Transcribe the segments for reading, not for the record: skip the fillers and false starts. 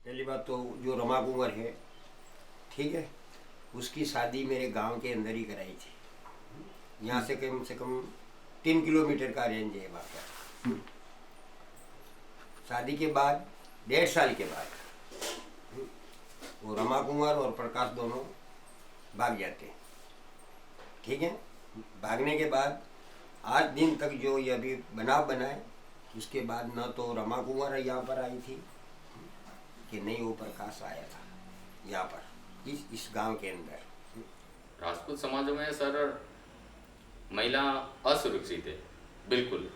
पहली बात तो जो रमा कुंवर है, ठीक है, उसकी शादी मेरे गांव के अंदर ही कराई थी। यहाँ से कम 3 किलोमीटर का रेंज है वहाँ का। शादी के बाद 1.5 साल के बाद वो रमा कुंवर और प्रकाश दोनों भाग जाते हैं। ठीक है, भागने के बाद आज दिन तक जो ये अभी बनाव बनाए, उसके बाद न तो रमा कुंवर यहाँ पर आई थी कि नहीं वो प्रकाश आया था यहाँ पर इस गांव के अंदर। राजपूत समाजों में सर महिला असुरक्षित है, बिल्कुल।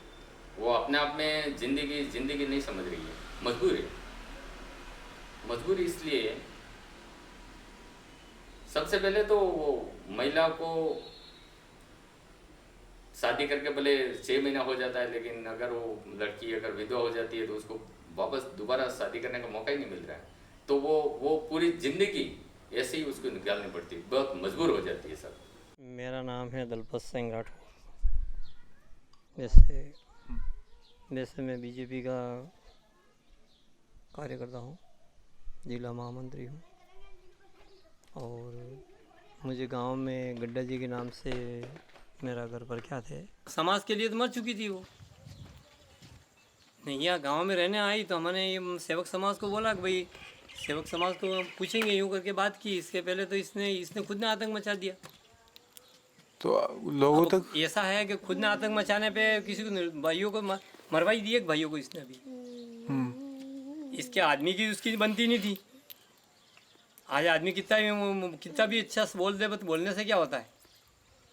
वो अपने आप में जिंदगी नहीं समझ रही है, मजबूरी इसलिए है। सबसे पहले तो वो महिला को शादी करके भले 6 महीना हो जाता है, लेकिन अगर वो लड़की अगर विधवा हो जाती है तो उसको वापस दोबारा शादी करने का मौका ही नहीं मिल रहा है। तो वो पूरी जिंदगी ऐसे ही उसको निकालनी पड़ती है, बहुत मजबूर हो जाती है सर। मेरा नाम है दलपत सिंह राठौर। वैसे मैं बीजेपी का कार्यकर्ता हूँ, जिला महामंत्री हूँ। और मुझे गांव में गड्ढा जी के नाम से मेरा घर प्रख्यात है। समाज के लिए तो मर चुकी थी वो। नहीं, यहाँ गांव में रहने आई तो हमने ये सेवक समाज को बोला कि भाई सेवक समाज को हम पूछेंगे, यूँ करके बात की। इसके पहले तो इसने खुद ने आतंक मचा दिया। तो लोगों तक ऐसा है कि खुद ने आतंक मचाने पे किसी को भाइयों को मरवाई दिए, भाइयों को इसने अभी। इसके आदमी की उसकी बनती नहीं थी। आज आदमी कितना भी अच्छा बोल दे, तो बोलने से क्या होता है?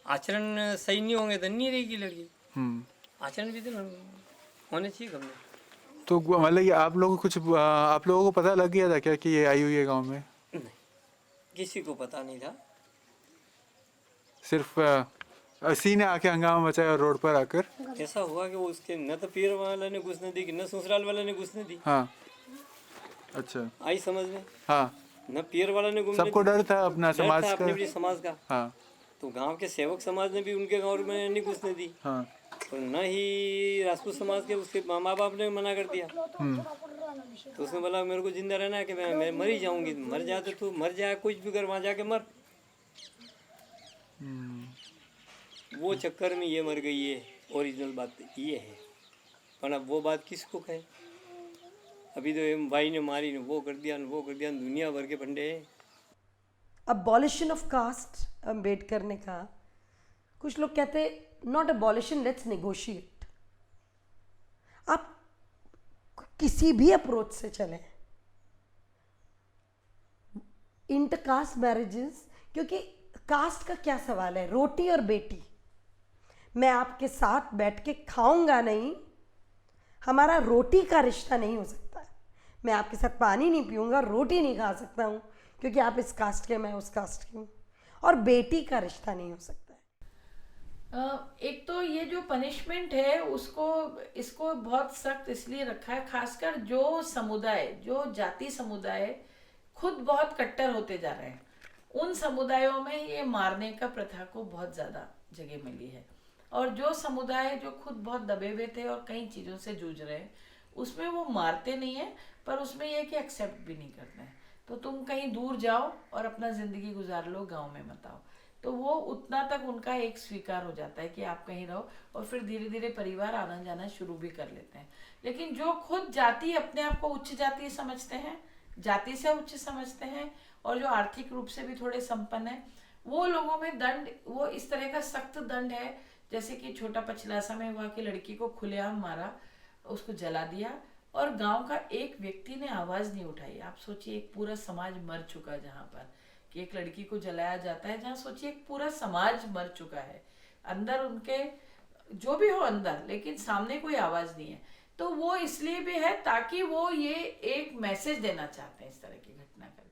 आचरण सही नहीं होंगे तो नहीं रहेगी लड़की। आचरण भी तो होने चाहिए कम। तो मतलब कि आप लोगों को पता लग गया था क्या कि ये आई हुई है गांव में? नहीं, किसी को पता नहीं था। सिर्फ असी ने आके हंगामा मचाया रोड पर आकर। ऐसा हुआ कि वो उसके न तो पीर वाले ने घुसने दी, न ससुराल वाले ने घुसने दी। हाँ, अच्छा, आई समझ में? हाँ, न पीर वाले ने घुसने सबको डर था अपना समाज का, अपने समाज का। हाँ, तो गांव के सेवक समाज ने भी उनके गांव में नहीं घुसने दी। हाँ, और न ही राजपूत समाज के उसके माँ बाप ने मना कर दिया। तो उसने बोला मेरे को जिंदा रहना है कि मैं मर ही जाऊंगी। मर जा तो तू मर जा, कुछ भी कर, वहाँ जाके मर। वो चक्कर में ये मर गई है। ओरिजिनल बात ये है। पर अब वो बात किसको कहे? अभी तो भाई ने मारी ने वो कर दिया, दुनिया भर के फंडे हैं। अबॉलिशन ऑफ कास्ट अम्बेडकर ने कहा। कुछ लोग कहते हैं नॉट अबॉलिशन, लेट्स नेगोशिएट। आप किसी भी अप्रोच से चलें, इंटरकास्ट मैरिजेस, क्योंकि कास्ट का क्या सवाल है? रोटी और बेटी। मैं आपके साथ बैठ के खाऊंगा नहीं, हमारा रोटी का रिश्ता नहीं हो सकता है। मैं आपके साथ पानी नहीं पीऊंगा, रोटी नहीं खा सकता हूँ, क्योंकि आप इस कास्ट के, मैं उस कास्ट की हूँ। और बेटी का रिश्ता नहीं हो सकता है। एक तो ये जो पनिशमेंट है इसको बहुत सख्त इसलिए रखा है, खासकर जो समुदाय, जो जाति समुदाय खुद बहुत कट्टर होते जा रहे हैं, उन समुदायों में ये मारने का प्रथा को बहुत ज़्यादा जगह मिली है। और जो समुदाय जो खुद बहुत दबे हुए थे और कई चीज़ों से जूझ रहे हैं, उसमें वो मारते नहीं है, पर उसमें यह कि एक्सेप्ट भी नहीं करते हैं। तो तुम कहीं दूर जाओ और अपना ज़िंदगी गुजार लो, गांव में मत आओ। तो वो उतना तक उनका एक स्वीकार हो जाता है कि आप कहीं रहो, और फिर धीरे धीरे परिवार आना जाना शुरू भी कर लेते हैं। लेकिन जो खुद जाति, अपने आप को उच्च जाति समझते हैं, जाति से उच्च समझते हैं, और जो आर्थिक रूप से भी थोड़े संपन्न है, वो लोगों में दंड, वो इस तरह का सख्त दंड है। जैसे कि छोटा पचलासा में हुआ कि लड़की को खुलेआम मारा, उसको जला दिया, और गांव का एक व्यक्ति ने आवाज नहीं उठाई। आप सोचिए, एक पूरा समाज मर चुका, जहां पर कि एक लड़की को जलाया जाता है, जहां सोचिए एक पूरा समाज मर चुका है, अंदर उनके जो भी हो अंदर, लेकिन सामने कोई आवाज नहीं है। तो वो इसलिए भी है ताकि वो ये एक मैसेज देना चाहते हैं इस तरह की घटना करके।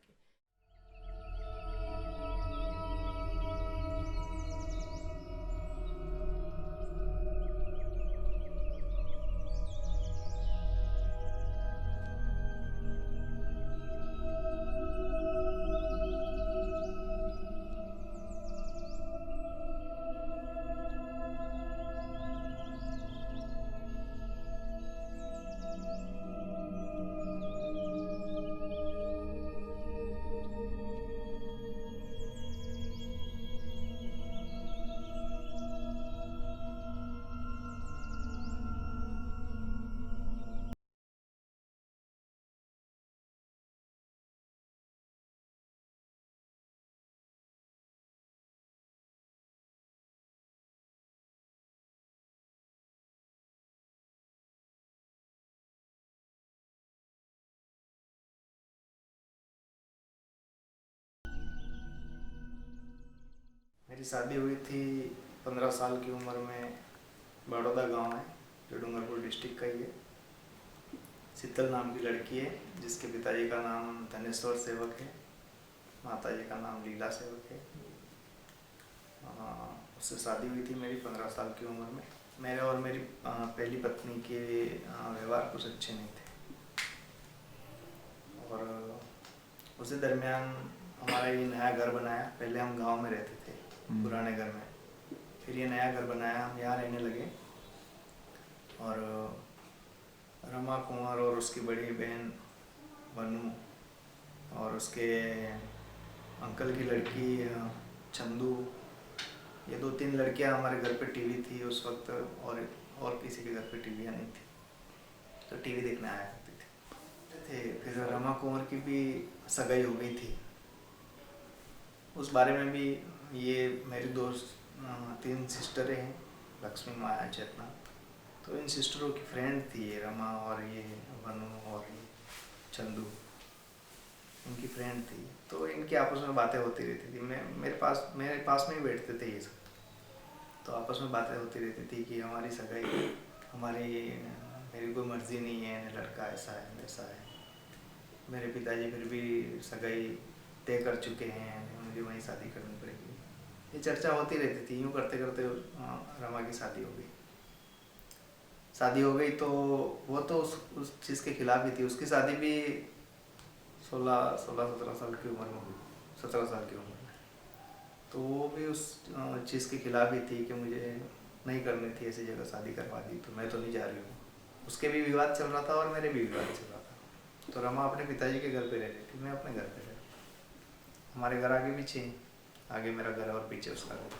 मेरी शादी हुई थी 15 साल की उम्र में। बड़ौदा गांव है जो डूंगरपुर डिस्ट्रिक्ट का ही है। शीतल नाम की लड़की है जिसके पिताजी का नाम धनेश्वर सेवक है, माताजी का नाम लीला सेवक है। उससे शादी हुई थी मेरी 15 साल की उम्र में। मेरे और मेरी पहली पत्नी के व्यवहार कुछ अच्छे नहीं थे, और उसी दरमियान हमारा ये नया घर बनाया। पहले हम गांव में रहते थे पुराने घर में, फिर ये नया घर बनाया, हम यहाँ रहने लगे। और रमा कुंवर और उसकी बड़ी बहन बनू और उसके अंकल की लड़की चंदू, ये 2-3 लड़कियां हमारे घर पे टीवी थी उस वक्त, और किसी के घर पे टीवी नहीं थी, तो टीवी देखने आया करती थी। फिर रमा कुंवर की भी सगाई हो गई थी। उस बारे में भी ये मेरी 3 सिस्टरें हैं, लक्ष्मी, माया, चेतना। तो इन सिस्टरों की फ्रेंड थी ये रमा और ये बनू और ये चंदू, इनकी फ्रेंड थी। तो इनकी आपस में बातें होती रहती थी। मेरे पास में ही बैठते थे ये सब, तो आपस में बातें होती रहती थी कि हमारी सगाई, मेरी कोई मर्जी नहीं है, लड़का ऐसा है वैसा है। मेरे पिताजी फिर भी सगाई तय कर चुके हैं, मुझे वहीं शादी करनी पड़ेगी। ये चर्चा होती रहती थी। यूँ करते करते रमा की शादी हो गई। शादी हो गई तो वो तो उस चीज़ के खिलाफ ही थी। उसकी शादी भी 16-17 साल की उम्र में हुई, 17 साल की उम्र में। तो वो भी उस चीज़ के खिलाफ ही थी कि मुझे नहीं करनी थी ऐसी जगह शादी करवा दी, तो मैं तो नहीं जा रही हूँ। उसके भी विवाद चल रहा था और मेरे भी विवाद चल रहा था। तो रमा अपने पिताजी के घर पे रह रही थी, मैं अपने घर पे रह रही। हमारे घर आगे पीछे, आगे मेरा घर और पीछे उसका घर।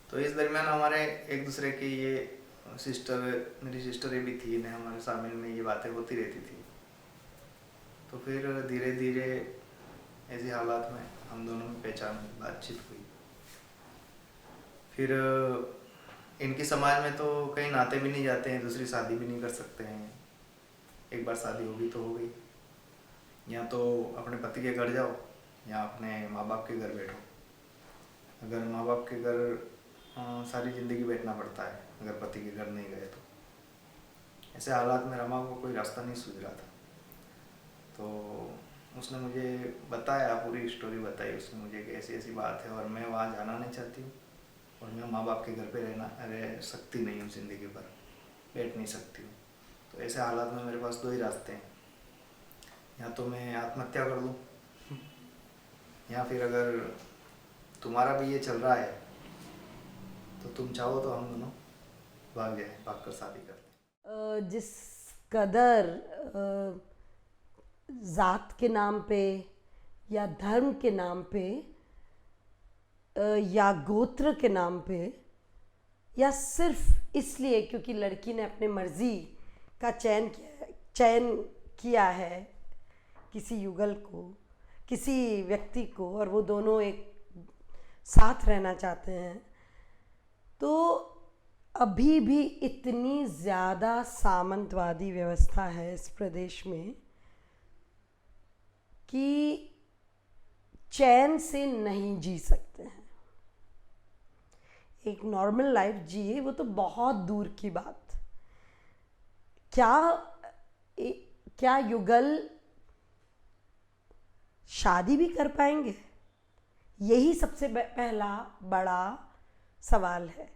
तो इस दरमियान हमारे एक दूसरे की ये मेरी सिस्टरें भी थी, इन्हें हमारे शामिल में ये बातें होती रहती थी। तो फिर धीरे धीरे ऐसी हालात में हम दोनों में पहचान बातचीत हुई। फिर इनकी समाज में तो कहीं नाते भी नहीं जाते हैं, दूसरी शादी भी नहीं कर सकते हैं। एक बार शादी होगी तो हो गई, या तो अपने पति के घर जाओ या अपने माँ बाप के घर बैठो। अगर माँ बाप के घर सारी ज़िंदगी बैठना पड़ता है, अगर पति के घर नहीं गए तो। ऐसे हालात में रमा को कोई रास्ता नहीं सूझ रहा था। तो उसने मुझे बताया, पूरी स्टोरी बताई उसने मुझे कि ऐसी ऐसी बात है और मैं वहाँ जाना नहीं चाहती हूँ, और मैं माँ बाप के घर पे रह सकती नहीं हूँ, ज़िंदगी भर बैठ नहीं सकती हूँ। तो ऐसे हालात में मेरे पास 2 ही रास्ते हैं, या तो मैं आत्महत्या कर लूँ, या फिर अगर तुम्हारा भी ये चल रहा है तो तुम चाहो तो हम दोनों भाग कर शादी करते। जिस कदर ज़ात के नाम पे या धर्म के नाम पे या गोत्र के नाम पे, या सिर्फ इसलिए क्योंकि लड़की ने अपने मर्जी का चयन किया है किसी युगल को, किसी व्यक्ति को, और वो दोनों एक साथ रहना चाहते हैं, तो अभी भी इतनी ज़्यादा सामंतवादी व्यवस्था है इस प्रदेश में कि चैन से नहीं जी सकते हैं। एक नॉर्मल लाइफ जिए वो तो बहुत दूर की बात। क्या युगल शादी भी कर पाएंगे? यही सबसे पहला बड़ा सवाल है।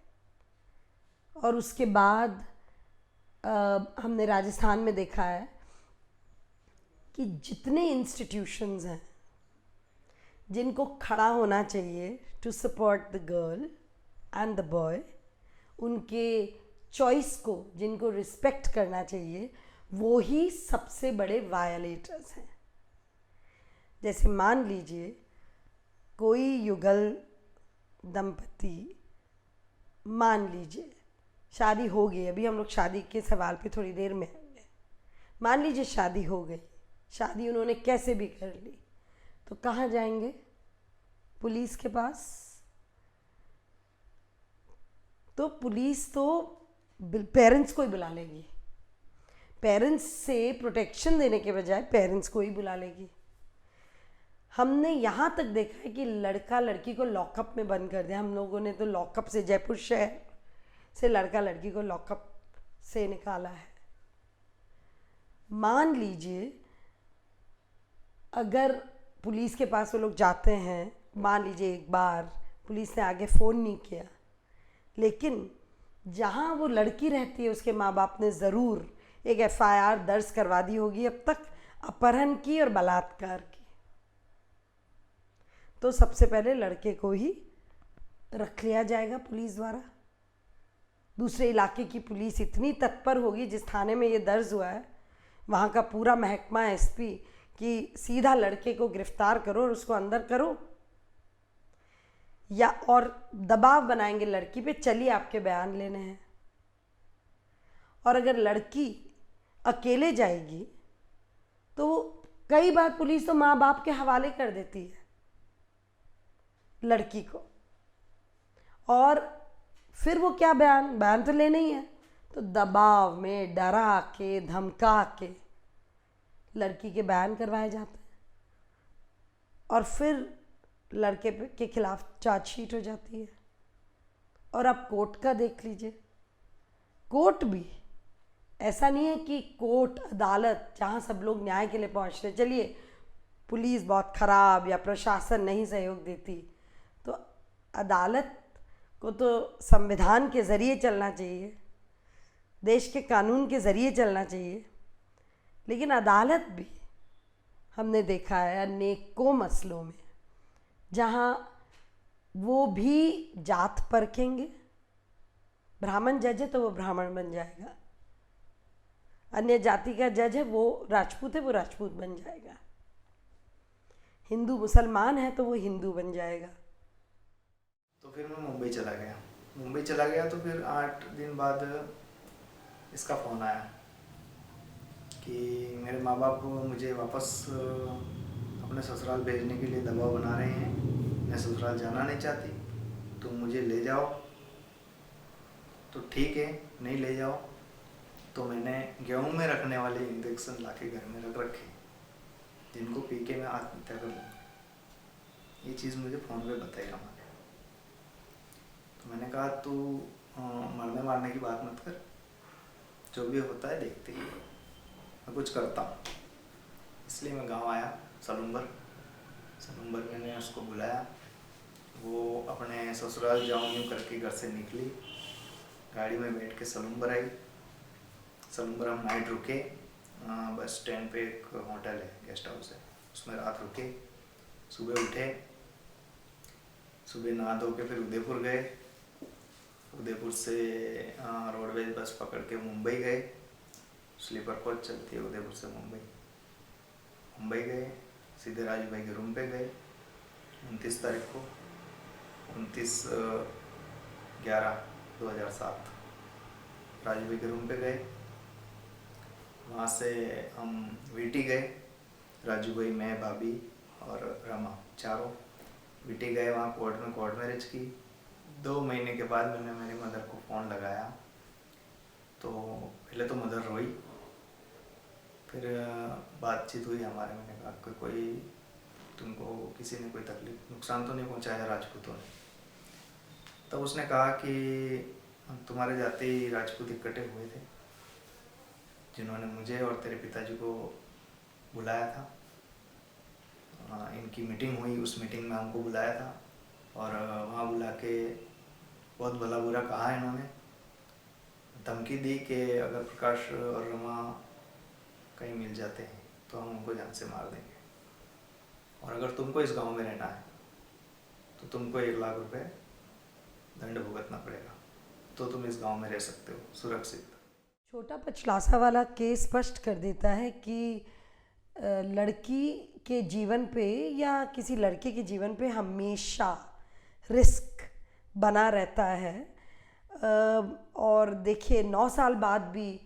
और उसके बाद हमने राजस्थान में देखा है कि जितने इंस्टीट्यूशंस हैं जिनको खड़ा होना चाहिए to support the girl and the boy, उनके चॉइस को जिनको रिस्पेक्ट करना चाहिए, वो ही सबसे बड़े वायलेटर्स हैं। जैसे मान लीजिए कोई युगल दंपति, मान लीजिए शादी हो गई, अभी हम लोग शादी के सवाल पे थोड़ी देर में आएंगे। मान लीजिए शादी हो गई, शादी उन्होंने कैसे भी कर ली, तो कहाँ जाएंगे? पुलिस के पास। तो पुलिस तो पेरेंट्स को ही बुला लेगी, पेरेंट्स से प्रोटेक्शन देने के बजाय पेरेंट्स को ही बुला लेगी। हमने यहाँ तक देखा है कि लड़का लड़की को लॉकअप में बंद कर दिया। हम लोगों ने तो लॉकअप से, जयपुर शहर से लड़का लड़की को लॉकअप से निकाला है। मान लीजिए अगर पुलिस के पास वो लोग जाते हैं, मान लीजिए एक बार पुलिस ने आगे फ़ोन नहीं किया, लेकिन जहाँ वो लड़की रहती है उसके माँ बाप ने ज़रूर एक FIR दर्ज करवा दी होगी अब तक अपहरण की और बलात्कार की। तो सबसे पहले लड़के को ही रख लिया जाएगा पुलिस द्वारा। दूसरे इलाके की पुलिस इतनी तत्पर होगी, जिस थाने में ये दर्ज हुआ है वहाँ का पूरा महकमा SP कि सीधा लड़के को गिरफ्तार करो और उसको अंदर करो, या और दबाव बनाएंगे लड़की पे, चलिए आपके बयान लेने हैं। और अगर लड़की अकेले जाएगी तो कई बार पुलिस तो माँ बाप के हवाले कर देती है लड़की को, और फिर वो क्या बयान तो लेना ही है, तो दबाव में डरा के धमका के लड़की के बयान करवाए जाते हैं और फिर लड़के के खिलाफ चार्जशीट हो जाती है। और अब कोर्ट का देख लीजिए, कोर्ट भी ऐसा नहीं है कि कोर्ट अदालत जहाँ सब लोग न्याय के लिए पहुँचते हैं, चलिए पुलिस बहुत ख़राब या प्रशासन नहीं सहयोग देती, तो अदालत को तो संविधान के ज़रिए चलना चाहिए, देश के कानून के ज़रिए चलना चाहिए। लेकिन अदालत भी हमने देखा है अनेकों मसलों में जहाँ वो भी जात परखेंगे। ब्राह्मण जज है तो वो ब्राह्मण बन जाएगा, अन्य जाति का जज है वो राजपूत है वो राजपूत बन जाएगा, हिंदू मुसलमान है तो वो हिंदू बन जाएगा। तो फिर मैं मुंबई चला गया। तो फिर 8 दिन बाद इसका फ़ोन आया कि मेरे माँ बाप मुझे वापस अपने ससुराल भेजने के लिए दबाव बना रहे हैं, मैं ससुराल जाना नहीं चाहती, तुम मुझे ले जाओ। तो ठीक है, नहीं ले जाओ। तो मैंने गेहूं में रखने वाले इंजेक्शन लाके घर में रख रखे, जिनको पी के मैं आत्महत्या कर लूँ। ये चीज़ मुझे फ़ोन पे बताई रहा। तो मैंने कहा तू मरने मारने की बात मत कर, जो भी होता है देखते ही, मैं कुछ करता हूँ। इसलिए मैं गांव आया, सलूम्बर मैंने उसको बुलाया। वो अपने ससुराल जाऊँ यूँ करके घर से निकली, गाड़ी में बैठ के सलूम्बर आई। सलूम्बर हम नाइट रुके, बस स्टैंड पे एक होटल है, गेस्ट हाउस है, उसमें रात रुके। सुबह उठे, सुबह नहा धो के फिर उदयपुर गए। उदयपुर से रोडवेज बस पकड़ के मुंबई गए, स्लीपर कोच चलती है उदयपुर से मुंबई गए। सीधे राजू भाई के रूम पे गए 29 तारीख को, 29/11/2007 राजू भाई के रूम पे गए। वहाँ से हम वीटी गए, राजू भाई, मैं, भाभी और रमा, चारों वीटी गए। वहाँ कोर्ट मैरिज की। 2 महीने के बाद मैंने मेरी मदर को फ़ोन लगाया, तो पहले तो मदर रोई, फिर बातचीत हुई हमारे। मैंने कहा कि कोई तुमको किसी ने कोई तकलीफ नुकसान तो नहीं पहुंचाया राजपूतों ने? तब उसने कहा कि तुम्हारे जाते ही राजपूत इकट्ठे हुए थे, जिन्होंने मुझे और तेरे पिताजी को बुलाया था। इनकी मीटिंग हुई, उस मीटिंग में हमको बुलाया था और वहाँ बुला के बहुत भला बुरा कहा इन्होंने। धमकी दी कि अगर प्रकाश और रमा कहीं मिल जाते हैं तो हम उनको जान से मार देंगे, और अगर तुमको इस गांव में रहना है तो तुमको 1 लाख रुपए दंड भुगतना पड़ेगा, तो तुम इस गांव में रह सकते हो सुरक्षित। छोटा पचलासा वाला केस स्पष्ट कर देता है कि लड़की के जीवन पे या किसी लड़के के जीवन पे हमेशा रिस्क बना रहता है। और देखिए 9 साल बाद भी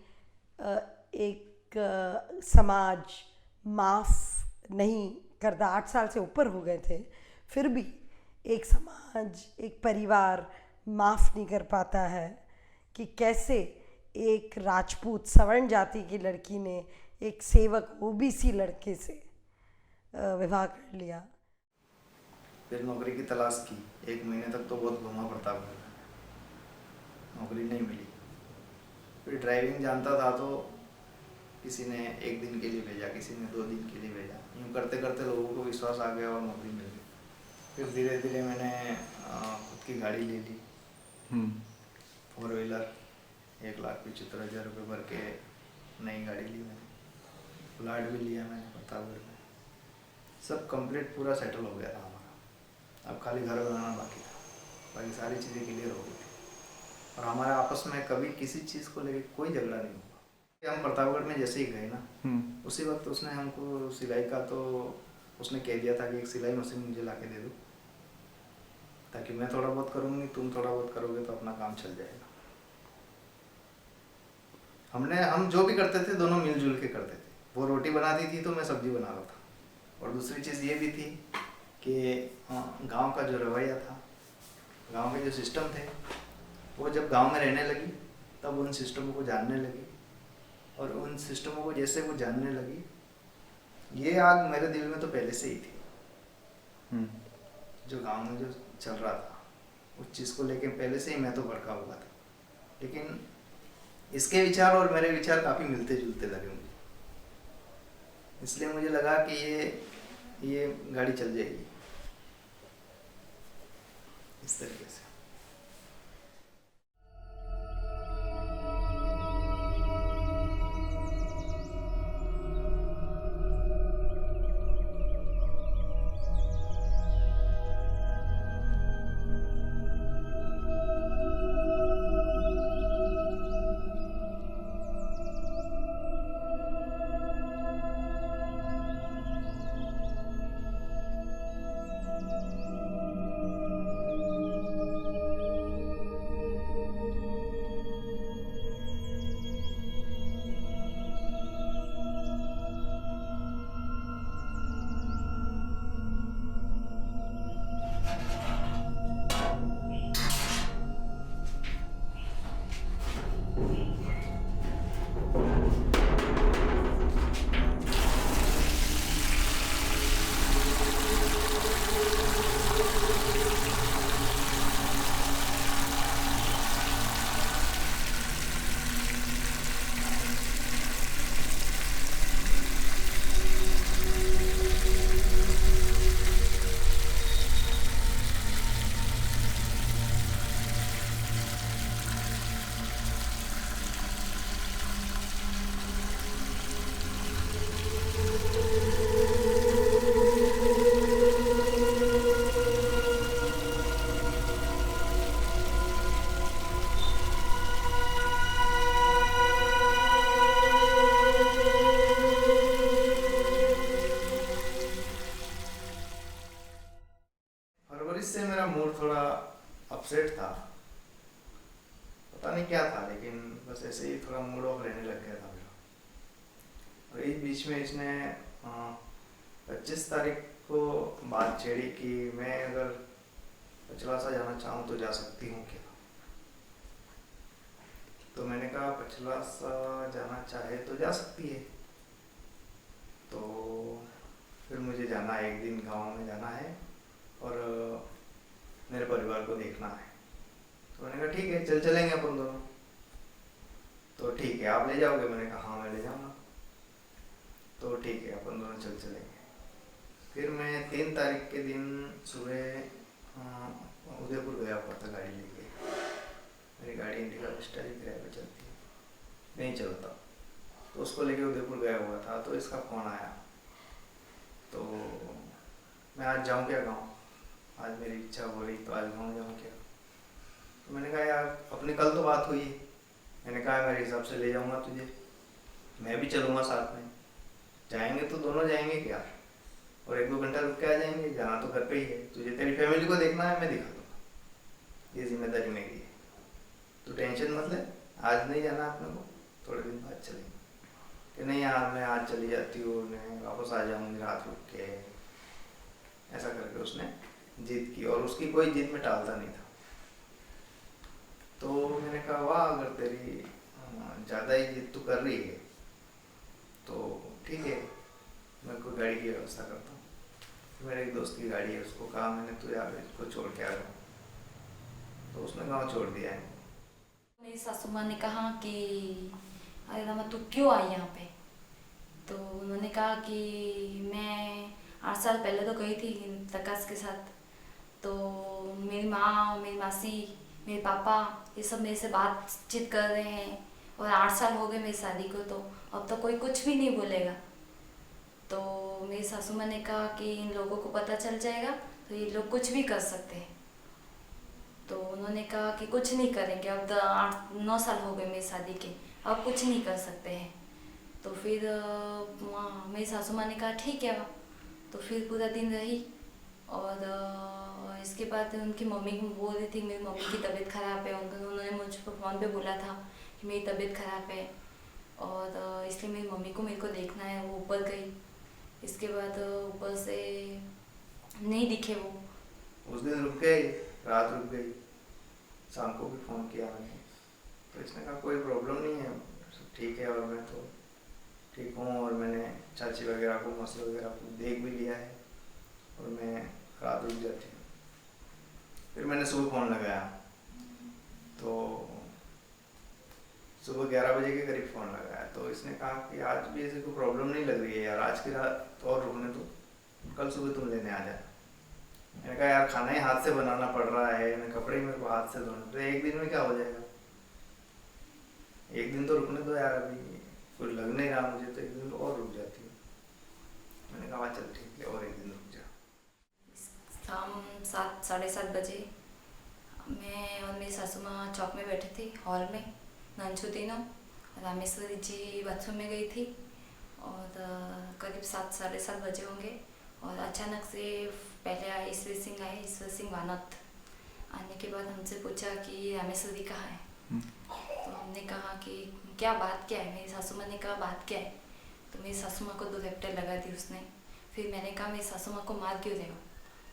एक समाज माफ़ नहीं करता। 8 साल से ऊपर हो गए थे, फिर भी एक समाज, एक परिवार माफ़ नहीं कर पाता है कि कैसे एक राजपूत सवर्ण जाति की लड़की ने एक सेवक OBC लड़के से विवाह कर लिया। फिर नौकरी की तलाश की, 1 महीने तक तो बहुत घूमा प्रतापगढ़ में, नौकरी नहीं मिली। फिर ड्राइविंग जानता था तो किसी ने 1 दिन के लिए भेजा, किसी ने 2 दिन के लिए भेजा, यूँ करते करते लोगों को विश्वास आ गया और नौकरी मिल गई। फिर धीरे धीरे मैंने खुद की गाड़ी ले ली, 4 व्हीलर, 1,75,000 रुपये भर के नई गाड़ी ली मैंने, प्लाट भी लिया मैंने प्रतापगढ़ में। सब कंप्लीट पूरा सेटल हो गया था हमारा, अब खाली घर बनाना बाकी था, बाकी सारी चीज़ें क्लियर हो गई थी। और हमारा आपस में कभी किसी चीज़ को लेकर कोई झगड़ा नहीं हुआ। हम प्रतापगढ़ में जैसे ही गए ना, उसी वक्त उसने हमको सिलाई का तो उसने कह दिया था कि एक सिलाई मशीन मुझे ला के दे दो, ताकि मैं थोड़ा बहुत करूँगी, तुम थोड़ा बहुत करोगे तो अपना काम चल जाएगा। हम जो भी करते थे दोनों मिलजुल के करते थे। वो रोटी बनाती थी तो मैं सब्जी बना रहा था। और दूसरी चीज़ ये भी थी कि गांव का जो रवैया था, गांव के जो सिस्टम थे, वो जब गांव में रहने लगी तब उन सिस्टमों को जानने लगी, और उन सिस्टमों को जैसे वो जानने लगी, ये आग मेरे दिल में तो पहले से ही थी। जो गांव में जो चल रहा था उस चीज़ को लेके पहले से ही मैं तो भड़का हुआ था, लेकिन इसके विचार और मेरे विचार काफ़ी मिलते जुलते लगे मुझे। इसलिए मुझे लगा कि ये गाड़ी चल जाएगी इस तरीके से। से मेरा मूड थोड़ा अपसेट था, पता नहीं क्या था, लेकिन बस ऐसे ही थोड़ा मूड ऑफ रहने लग गया था मेरा। और इस बीच में इसने 25 तारीख को बात छेड़ी कि मैं अगर पचलासा जाना चाहूँ तो जा सकती हूँ क्या। तो मैंने कहा पचलासा जाना चाहे तो जा सकती है। तो फिर मुझे जाना है, 1 दिन गांव में जाना है और मेरे परिवार को देखना है। तो मैंने कहा ठीक है, चलेंगे अपन दोनों। तो ठीक है, आप ले जाओगे? मैंने कहा हाँ मैं ले जाऊँगा। तो ठीक है, अपन दोनों चलेंगे। फिर मैं 3 तारीख के दिन सुबह उदयपुर गया हुआ था गाड़ी लेके। मेरी गाड़ी इंडिका स्टाइल किराए पे चलती है, नहीं चलता, तो उसको लेके उदयपुर गया हुआ था। तो इसका फ़ोन आया, तो मैं आज जाऊँ क्या गाँव, आज मेरी इच्छा हो रही तो आज गाँव जाऊँ क्या। तो मैंने कहा यार अपनी कल तो बात हुई, मैंने कहा मेरे हिसाब से ले जाऊँगा तुझे, मैं भी चलूँगा साथ में, जाएंगे तो दोनों जाएंगे क्या, और 1-2 घंटा रुक के आ जाएंगे। जाना तो घर पे ही है, तुझे तेरी फैमिली को देखना है, मैं दिखा दूँगा, ये जिम्मेदारी मेरी है, तो टेंशन मत ले, आज नहीं जाना अपने को, थोड़े दिन बाद चलेंगे। कि नहीं यार मैं आज चली जाती हूँ, मैं वापस आ जाऊँगी रात रुक के, ऐसा करके उसने जिद की। और उसकी कोई जिद में टालता नहीं था। तो मैंने कहा वाह, अगर तेरी ज़्यादा ही जिद तू कर रही है तो ठीक है, मैं कोई गाड़ी की व्यवस्था करता हूँ। तो मेरे एक दोस्त की गाड़ी है, उसको कहा मैंने तो यार इसको छोड़ के आ रहा हूँ, तो उसने गाँव छोड़ दिया है। मेरी सासू माँ ने कहा कि अरे रमा तू क्यों आई यहाँ पे? तो उन्होंने कहा कि मैं 8 साल पहले तो गई थी प्रकाश के साथ, तो मेरी माँ, मेरी मासी, मेरे पापा ये सब मेरे से बातचीत कर रहे हैं और 8 साल हो गए मेरी शादी को, तो अब तो कोई कुछ भी नहीं बोलेगा। तो मेरी सासू माँ ने कहा कि इन लोगों को पता चल जाएगा तो ये लोग कुछ भी कर सकते हैं। तो उन्होंने कहा कि कुछ नहीं करेंगे, अब तो 8-9 साल हो गए मेरी शादी के, अब कुछ नहीं कर सकते हैं। तो फिर मेरी सासू माँ ने कहा ठीक है। तो फिर पूरा दिन रही और इसके बाद उनकी मम्मी बोल रही थी मेरी मम्मी की तबीयत ख़राब है, उन्होंने मुझको फ़ोन पे बोला था कि मेरी तबीयत ख़राब है और इसलिए मेरी मम्मी को मेरे को देखना है। वो ऊपर गई, इसके बाद ऊपर से नहीं दिखे वो। उस दिन रुक गई, रात रुक गई, शाम को भी फ़ोन किया मैंने, तो इसने कहा कोई प्रॉब्लम नहीं है, सब ठीक है और मैं तो ठीक हूँ और मैंने चाची वगैरह को, मौसी वगैरह को देख भी लिया है और मैं रात रुक जाती हूँ। फिर मैंने सुबह फ़ोन लगाया तो सुबह 11 बजे के करीब फ़ोन लगाया, तो इसने कहा कि आज भी ऐसे कोई प्रॉब्लम नहीं लग रही है यार, आज की रात और रुकने दो, कल सुबह तुम लेने आ जाए। मैंने कहा यार खाना ही हाथ से बनाना पड़ रहा है, मैं कपड़े ही मेरे को हाथ से धोने, तो एक दिन में क्या हो जाएगा, एक दिन तो रुकने दो यार, अभी कुछ लग नहीं रहा मुझे, तो एक दिन तो और रुक जाती हूँ। मैंने कहा चल ठीक है और एक दिन रुक जा। शाम 7-7:30 बजे मैं और मेरी सासू माँ चौक में बैठे थे हॉल में, नंचू तीनों, रामेश्वरी जी बाथरूम में गई थी और करीब 7-7:30 बजे होंगे और अचानक से पहले आए ईश्वर सिंह आए, ईश्वर सिंह वानत। आने के बाद हमसे पूछा कि रामेश्वरी कहाँ है, तो हमने कहा कि क्या बात क्या है। मेरी सासू माँ ने कहा बात क्या है, तो मेरी सासू माँ को 2 रैपटेल लगा दी उसने। फिर मैंने कहा मेरी सासू माँ को मार क्यों रहे हो,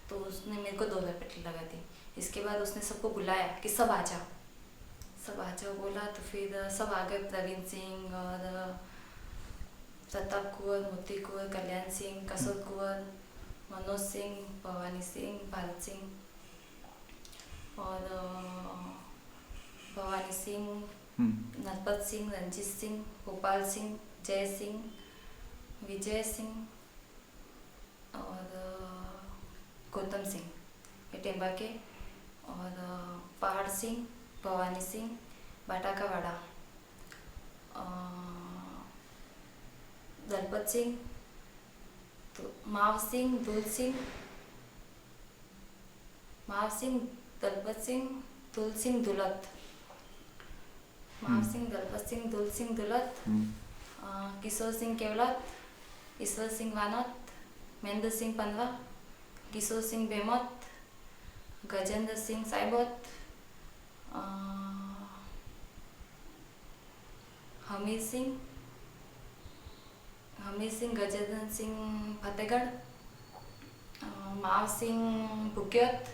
तो उसने मेरे को 2 रैपटेल लगा दी। इसके बाद उसने सबको बुलाया कि सब आ जाओ, सब आ जाओ बोला, तो फिर सब आ गए, प्रवीण सिंह और प्रताप कुंवर, मोती कुंवर, कल्याण सिंह, कसोर कुंवर, मनोज सिंह, भवानी सिंह, भारत सिंह और भवानी सिंह, नरपत सिंह, रंजीत सिंह, गोपाल सिंह, जय सिंह, विजय सिंह और गौतम सिंह, ये टेम्बा के, और पहाड़ सिंह, भवानी सिंह, बाटा का वाड़ा, दलपत सिंह, तो माव सिंह, दूल सिंह, माव सिंह, दलपत सिंह, दूल सिंह, दुलत, माव सिंह, दलपत सिंह, दूल सिंह, दुलत, किशोर सिंह केवलत, ईश्वर सिंह वानत, महेंद्र सिंह पनवा, किशोर सिंह बेमत, गजेंद्र सिंह साइबत, हमीर सिंह, गजेंद्र सिंह फतेहगढ़, माव सिंह बुकियत,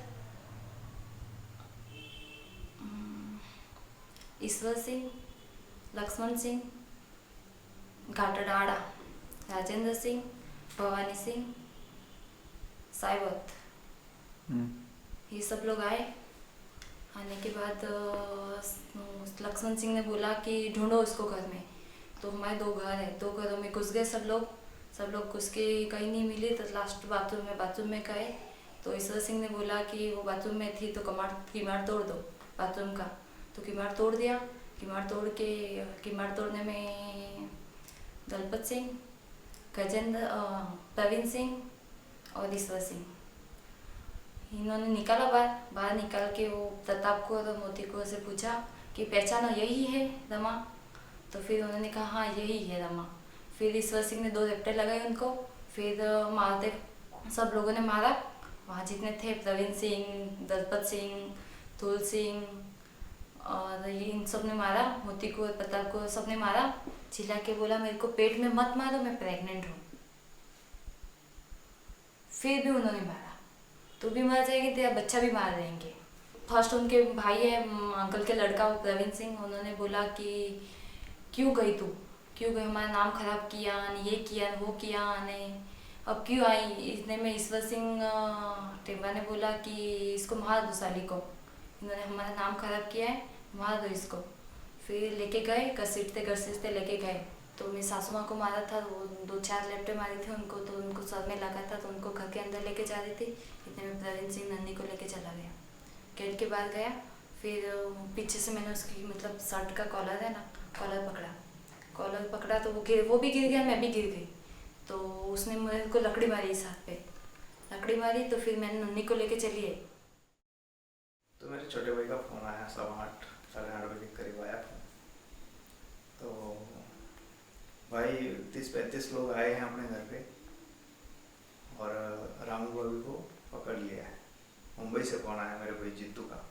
ईश्वर सिंह, लक्ष्मण सिंह, घाटडाड़ा, राजेंद्र सिंह, भवानी सिंह, साइबत, ये सब लोग आए। आने के बाद लक्ष्मण सिंह ने बोला कि ढूंढो उसको घर में, तो हमारे 2 घर है, 2 घरों में घुस गए सब लोग घुस के कहीं नहीं मिले, तो लास्ट बाथरूम में गए, तो ईश्वर सिंह ने बोला कि वो बाथरूम में थी तो किमाड़ तोड़ दो बाथरूम का, तो किमाड़ तोड़ दिया। किमाड़ तोड़ने में दलपत सिंह, प्रवीण सिंह और ईश्वर सिंह इन्होंने निकाला बाहर निकाल के वो प्रताप को और मोती को से पूछा कि पहचानो यही है रमा, तो फिर उन्होंने कहा हाँ यही है रमा। फिर ईश्वर सिंह ने 2 रैपटेल लगाए उनको, फिर मारते सब लोगों ने मारा, वहाँ जितने थे प्रवीण सिंह, दलपत सिंह, धूल सिंह और ये इन सब ने मारा, मोती को प्रताप को सब ने मारा, चिल्ला के बोला मेरे को पेट में मत मारो, मैं प्रेग्नेंट हूँ। फिर भी उन्होंने मारा, तो भी मर जाएगी तेरा बच्चा भी मार देंगे। फर्स्ट उनके भाई है अंकल के लड़का प्रवीण सिंह, उन्होंने बोला कि क्यों गई तू, क्यों गई, हमारा नाम खराब किया, ये किया वो किया, ने अब क्यों आई, इतने में ईश्वर सिंह टेम्बा ने बोला कि इसको मार दो साली को, इन्होंने हमारा नाम खराब किया है, मार दो इसको। फिर लेके गए, घसीटते लेके गए। तो मेरी सासू माँ को मारा था, वो 2-4 लेपटे मारी थी उनको, तो उनको सर में लगा था, तो उनको घर के अंदर लेके जा रही थी। इतने में प्रवीण सिंह नन्ही को लेके चला गया, गेट के बाहर गया। फिर पीछे से मैंने उसकी मतलब शर्ट का कॉलर है ना, कॉलर पकड़ा तो वो भी गिर गया, मैं भी गिर गई। तो उसने मेरे को लकड़ी मारी इस हाथ पे, लकड़ी मारी। तो फिर मैंने नन्ही को लेके चली आई। तो मेरे छोटे भाई का फ़ोन आया 8:15 साढ़े 8 बजे करीब आया फ़ोन। तो भाई 30-35 लोग आए हैं अपने घर पे और रामू बाबू को पकड़ लिया है। मुंबई से फ़ोन आया मेरे भाई जीतू का।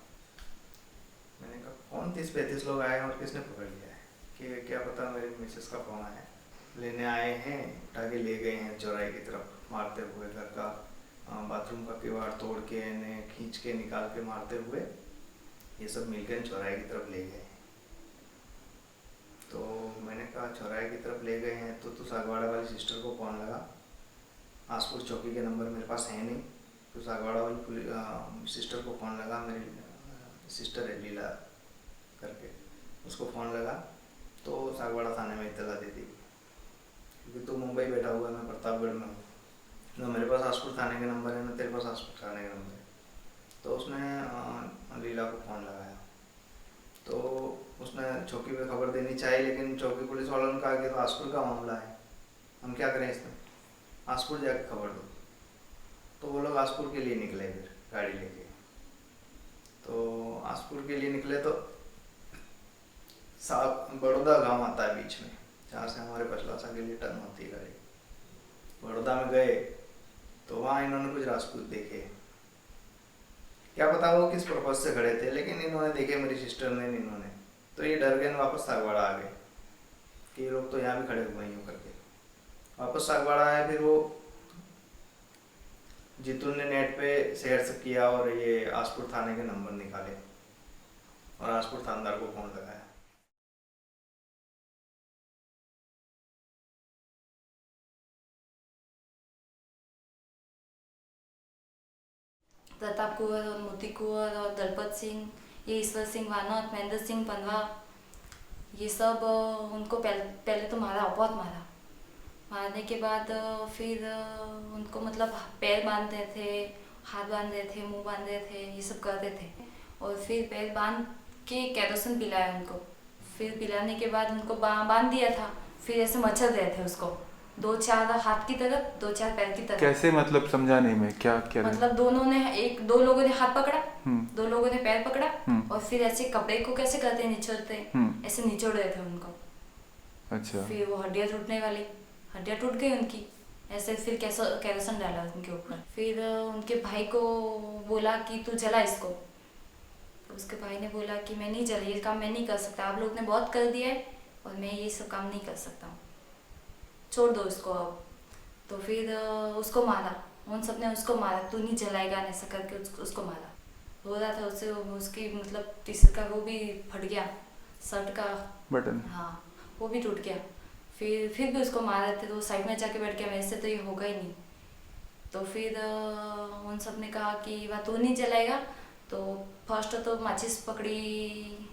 मैंने कहा कौन 30-35 लोग आए हैं और किसने पकड़ लिया है, कि क्या पता मेरे मिसेस का फ़ोन आया है। लेने आए हैं, उठा के ले गए हैं चौराहे की तरफ मारते हुए, घर का बाथरूम का किवाड़ तोड़ के इन्हें खींच के निकाल के मारते हुए ये सब मिलकर चौराहे की तरफ ले गए। तो मैंने कहा चौराहे की तरफ ले गए हैं तो सागवाड़ा वाली सिस्टर को फ़ोन लगा। आसपुर चौकी के नंबर मेरे पास है नहीं, तो सागवाड़ा वाली सिस्टर को फ़ोन लगा, मेरी सिस्टर है लीला करके, उसको फ़ोन लगा। तो सागवाड़ा थाने में इत्तला दे दी, क्योंकि तू मुंबई बैठा हुआ है, मैं प्रतापगढ़ में हूँ, ना मेरे पास आसपुर थाने के नंबर है ना तेरे पास आसपुर थाने का नंबर है। तो उसने लीला को फ़ोन लगाया। तो उसने चौकी पे खबर देनी चाहिए, लेकिन चौकी पुलिस वालों ने कहा कि तो आसपुर का मामला है, हम क्या करें इसमें, आसपुर जाके खबर दो। तो वो लोग आसपुर के लिए निकले फिर गाड़ी लेके। तो आसपुर के लिए निकले तो बड़ौदा गांव आता है बीच में, जहाँ से हमारे पचलासा के लिए टर्न होती है गाड़ी। बड़ौदा में गए तो वहाँ इन्होंने कुछ राजपूत देखे, क्या पता वो किस पर्पज से खड़े थे, लेकिन इन्होंने देखे मेरी सिस्टर ने, इन्होंने तो ये डर गए, वापस सागवाड़ा आ गए कि ये लोग तो यहाँ भी खड़े हुए हैं यूँ करके। वापस सागवाड़ा आए, फिर वो जितू ने नेट पे शेयर किया और ये आसपुर थाने के नंबर निकाले और आसपुर थानेदार को फ़ोन लगाया। प्रताप कुंवर और मोती कुंवर और दलपत सिंह, ये ईश्वर सिंह वानोद, महेंद्र सिंह पनवा, ये सब उनको पहले तो मारा, बहुत मारा। मारने के बाद फिर उनको मतलब पैर बांधते थे, हाथ बांधते थे, मुंह बांधते थे, ये सब करते थे। और फिर पैर बांध के केरोसिन पिलाया उनको। फिर पिलाने के बाद उनको बांध दिया था। फिर ऐसे मच्छर रहे थे उसको, 2-4 हाथ की तरफ, 2-4 पैर की तरफ। कैसे, मतलब समझा नहीं मैं, क्या क्या मतलब दो लोगों ने हाथ पकड़ा, 2 लोगों ने पैर पकड़ा और फिर ऐसे कपड़े को कैसे करते हैं निचोड़ते, ऐसे निचोड़ रहे थे उनको। अच्छा। फिर वो हड्डियाँ टूटने वाली, हड्डियाँ टूट गई उनकी, ऐसे फिर केरोसिन डाला उनके ऊपर। फिर उनके भाई को बोला कि तू जला इसको। तो उसके भाई ने बोला कि मैं नहीं जला, ये काम मैं नहीं कर सकता, आप लोग ने बहुत कर दिया है और मैं ये सब काम नहीं कर सकता हूँ, छोड़ दो इसको अब। तो फिर उसको मारा, उन सब ने उसको मारा, तू नहीं जलाएगा ऐसा करके उसको मारा। रो रहा था, उससे उसकी मतलब टी शर्ट का वो भी फट गया, शर्ट का बटन, हाँ वो भी टूट गया। फिर भी उसको मार रहे थे, तो वो साइड में जाके बैठ गया, मेरे से तो ये होगा ही नहीं। तो फिर उन सब ने कहा कि वह तू नहीं जलाएगा। तो फर्स्ट तो माचिस पकड़ी